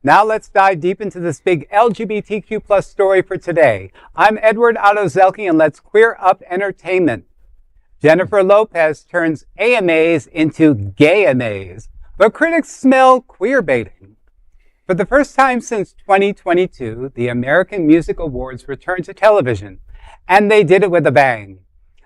Now let's dive deep into this big LGBTQ plus story for today. I'm Edward Otto Zelke, and let's queer up entertainment. Jennifer Lopez turns AMAs into gay AMAs, but critics smell queerbaiting. For the first time since 2022, the American Music Awards returned to television, and they did it with a bang.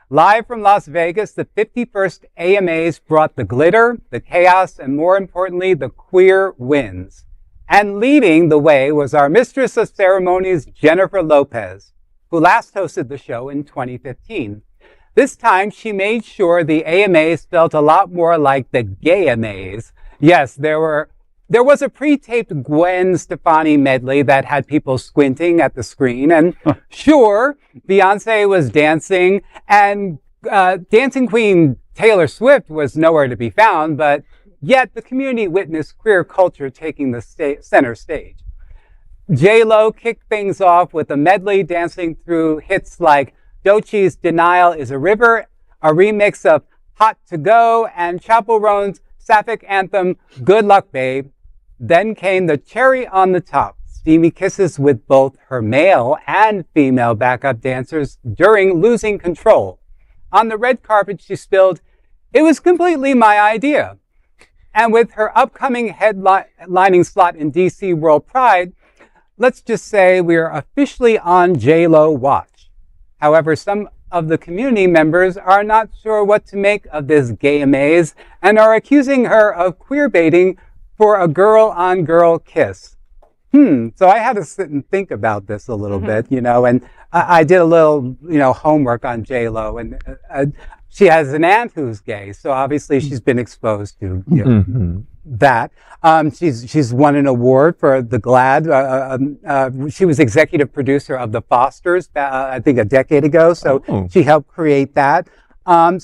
Live from Las Vegas, the 51st AMAs brought the glitter, the chaos, and more importantly, the queer wins. And leading the way was our mistress of ceremonies, Jennifer Lopez, who last hosted the show in 2015. This time, she made sure the AMAs felt a lot more like the gay AMAs. Yes, there was a pre-taped Gwen Stefani medley that had people squinting at the screen. And sure, Beyoncé was dancing, and dancing queen Taylor Swift was nowhere to be found, but yet the community witnessed queer culture taking the center stage. J-Lo kicked things off with a medley dancing through hits like Doechii's Denial is a River, a remix of Hot to Go, and Chappell Roan's sapphic anthem, Good Luck Babe. Then came the cherry on the top, steamy kisses with both her male and female backup dancers during Losing Control. On the red carpet, she spilled, "It was completely my idea." And with her upcoming headlining slot in DC WorldPride, let's just say we're officially on J-Lo watch. However, some of the community members are not sure what to make of this gay amaze and are accusing her of queerbaiting for a girl-on-girl kiss. So I had to sit and think about this a little bit, and I did a little, homework on J-Lo, and she has an aunt who's gay, so obviously she's been exposed to that. She's won an award for the GLAAD. She was executive producer of The Fosters, I think a decade ago, so she helped create that. When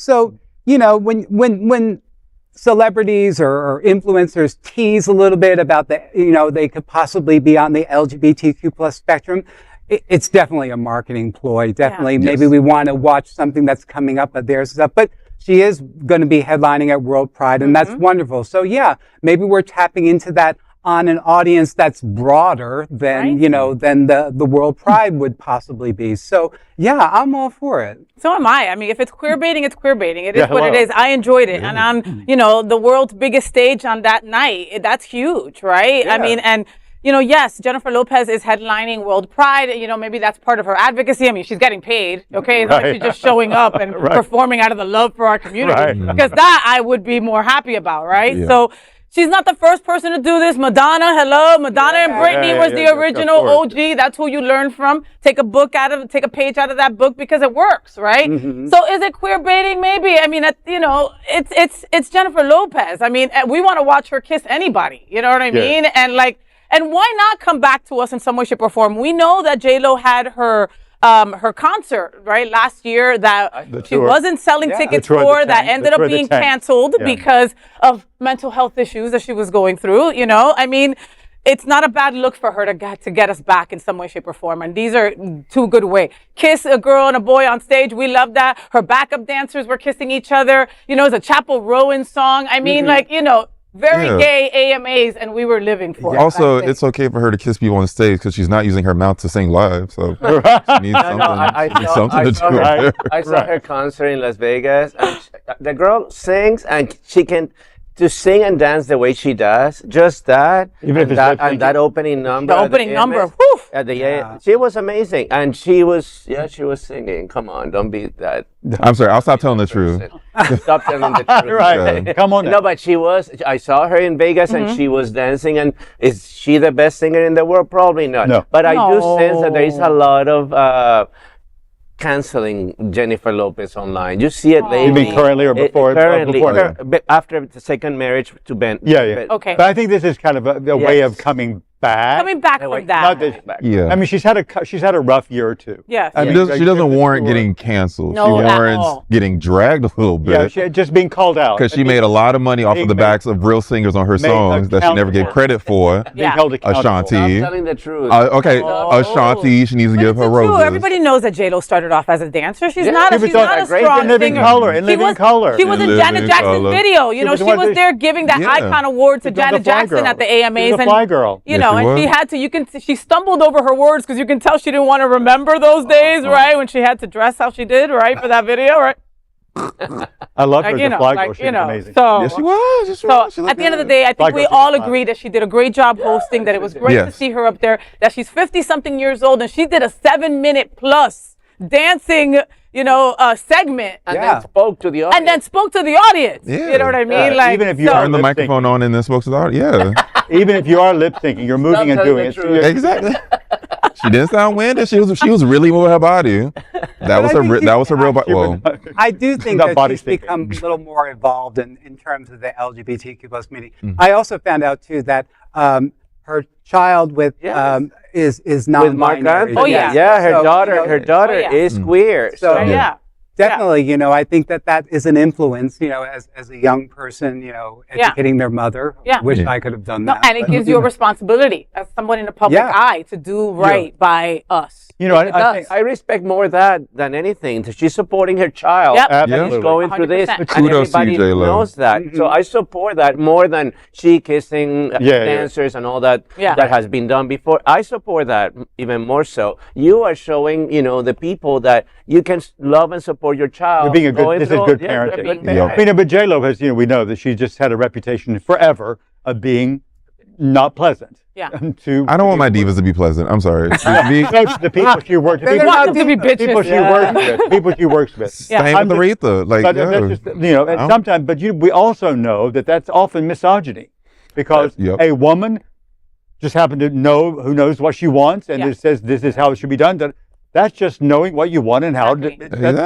celebrities or influencers tease a little bit about they could possibly be on the LGBTQ plus spectrum, it's definitely a marketing ploy. Definitely. Yeah. Maybe we want to watch something that's coming up of their stuff, but she is going to be headlining at WorldPride, and that's wonderful. So yeah, maybe we're tapping into that on an audience that's broader than, than the WorldPride would possibly be. So yeah, I'm all for it. So am I. I mean, if it's queerbaiting, it's queerbaiting. It is what it is. I enjoyed it. And on, the world's biggest stage on that night, that's huge, right? Yeah. I mean, and yes, Jennifer Lopez is headlining WorldPride. Maybe that's part of her advocacy. I mean, she's getting paid, okay? It's not like she's just showing up and performing out of the love for our community. Because that I would be more happy about, right? Yeah. So she's not the first person to do this. Madonna and Britney was the original OG. That's who you learn from. Take a page out of that book because it works, right? So is it queerbaiting? Maybe. I mean, it's Jennifer Lopez. I mean, we want to watch her kiss anybody. You know what I mean? And why not come back to us in some way, shape, or form? We know that J-Lo had her concert, right, last year that she wasn't selling tickets for, that ended up being canceled because of mental health issues that she was going through, I mean, it's not a bad look for her to get us back in some way, shape, or form. And these are two good ways. Kiss a girl and a boy on stage. We love that. Her backup dancers were kissing each other. It's a Chappell Roan song. I mean, very gay AMAs, and we were living for it. Also, it's okay for her to kiss people on stage because she's not using her mouth to sing live. So she needs something to do. I saw her concert in Las Vegas, and the girl sings, and she can sing and dance the way she does. Just that, that opening number. The opening number, whew. She was amazing, and she was singing. Come on, don't be that. I'm sorry, I'll stop telling the truth. Stop telling the truth. Right. Come on. No, but I saw her in Vegas and she was dancing, and is she the best singer in the world? Probably not. No. But I do sense that there is a lot of canceling Jennifer Lopez online. You see it lately. You mean currently or before? Currently, after the second marriage to Ben. Yeah. Okay. But I think this is kind of a way of coming back. Coming back from that. I mean, she's had a rough year or two. Yes. She doesn't warrant getting canceled. No, she warrants getting dragged a little bit. Yeah, just being called out. Because she made a lot of money off of the backs of real singers on her songs that she never gave credit for. Yeah. Ashanti. I'm telling the truth. Ashanti, she needs to give her roses. Everybody knows that J-Lo started off as a dancer. She's not a strong singer. In Living Color. She was in Janet Jackson's video. She was there giving that icon award to Janet Jackson at the AMAs. She was a fly girl. She know, and she had to, she stumbled over her words because you can tell she didn't want to remember those days, right? When she had to dress how she did, right? For that video, right? I love her as a fly girl. She was amazing. So, yes, she was. So at the end of the day, I think we all agree that she did a great job hosting, that it was great to see her up there, that she's 50-something years old, and she did a 7-minute plus dancing, segment. And then spoke to the audience. Yeah. You know what I mean? Like, even if you turned the microphone on and then spoke to the audience. Yeah. Even if you are lip syncing, you're moving and doing it. Exactly. She didn't sound windy. She was really moving her body. That was her real body. Well, I do think that she's become a little more involved in terms of the LGBTQ plus community. I also found out too that her child with is non-binary. Oh yeah, her daughter is queer. So definitely, I think that is an influence, as a young person, educating their mother. Yeah. Wish I could have done that. And it gives you a responsibility as someone in the public eye to do right by us. I respect more that than anything. She's supporting her child. Absolutely. She's going through this, and kudos everybody to J-Lo. knows that. So I support that more than she kissing dancers and all that that has been done before. I support that even more so. You are showing, the people that you can love and support your child. You're being a good, this is good parenting. But J-Lo has, we know that she just had a reputation forever of being not pleasant. Yeah. I don't want my divas to be pleasant. I'm sorry. The people she works with. People she works with. Same with Aretha. And sometimes, but we also know that that's often misogyny, because a woman just happened to know who knows what she wants and it says this is how it should be done. That's just knowing what you want and how. That's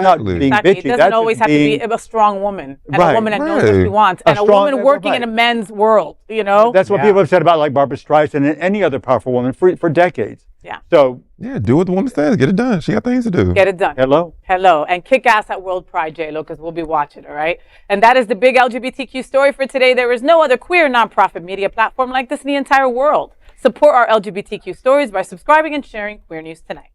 not being bitchy. It doesn't always have to be a strong woman and a woman that knows what she wants and a woman working in a men's world. That's what people have said about like Barbra Streisand and any other powerful woman for decades. Yeah. So do what the woman says. Get it done. She got things to do. Get it done. Hello. And kick ass at WorldPride, J-Lo, because we'll be watching. All right. And that is the big LGBTQ story for today. There is no other queer nonprofit media platform like this in the entire world. Support our LGBTQ stories by subscribing and sharing Queer News Tonight.